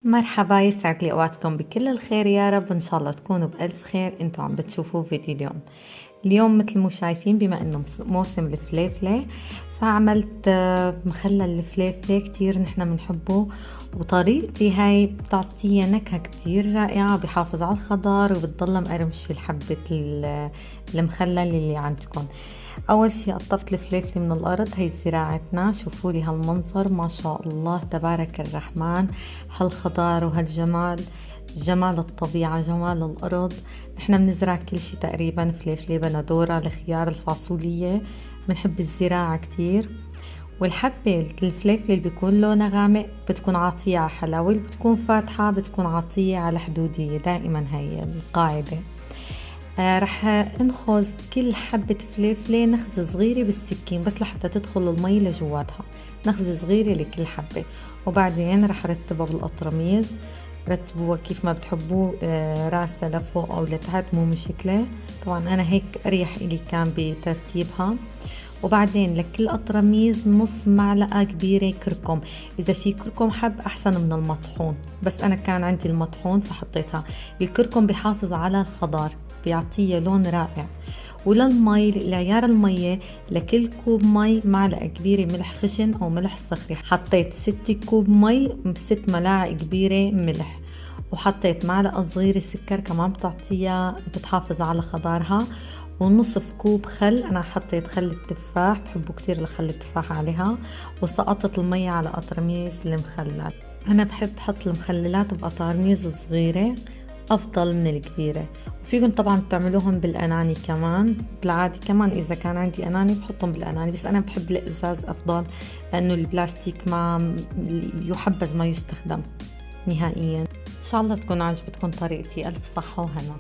مرحبا، يسعد لي اوقاتكم بكل الخير يا رب. ان شاء الله تكونوا بألف خير. انتوا عم بتشوفوا فيديو اليوم مثل ما شايفين، بما انه موسم الفليفلة فعملت مخلل الفليفلة. كتير نحنا بنحبه، وطريقتي هاي بتعطيه نكهة كتير رائعة، بحافظ على الخضار وبتضل مقرمشة حبة المخلل اللي عندكم. اول شي قطفت الفليفله من الارض. هي زراعتنا، شوفوا لي هالمنظر، ما شاء الله تبارك الرحمن. هالخضار وهالجمال، جمال الطبيعة، جمال الأرض. نحن بنزرع كل شي تقريبا، فليفلة، بندورة، الخيار، الفاصولية. بنحب الزراعة كتير. والحبة الفليفلة اللي بيكون لونها غامق بتكون عاطية على حلاوة، اللي بتكون فاتحة بتكون عاطية على حدودية. دائما هي القاعدة. رح انخذ كل حبة فليفلة نخزة صغيرة بالسكين، بس لحتى تدخل المي لجواتها. نخزة صغيرة لكل حبة. وبعدين رح رتبها بالقطرميز. رتبوها كيف ما بتحبوه، راسة لفوق او لتحت، مو مشكلة. طبعا انا هيك اريح الي كان بترتيبها. وبعدين لكل قطرميز نص معلقة كبيرة كركم. إذا في كركم حب أحسن من المطحون، بس أنا كان عندي المطحون فحطيتها. الكركم بيحافظ على الخضار، بيعطيه لون رائع. وللمي، لعيار المية، لكل كوب مي معلقة كبيرة ملح خشن أو ملح صخري. حطيت 6 كوب مي ب6 ملاعق كبيرة ملح. وحطيت معلقة صغيرة سكر كمان بتعطيها، بتحافظ على خضارها. ونصف كوب خل، انا حطيت خل التفاح، بحبوا كتير الخل التفاح عليها. وسقطت المية على قطرميز المخلل. انا بحب حط المخللات بقطرميز صغيرة افضل من الكبيرة. وفيكم طبعا تعملوهم بالاناني كمان، بالعادي كمان اذا كان عندي اناني بحطهم بالاناني، بس انا بحب الازاز افضل، لانه البلاستيك ما يحبذ ما يستخدم نهائيا. ان شاء الله تكون عجبتكم طريقتي. الف صحة وهنا.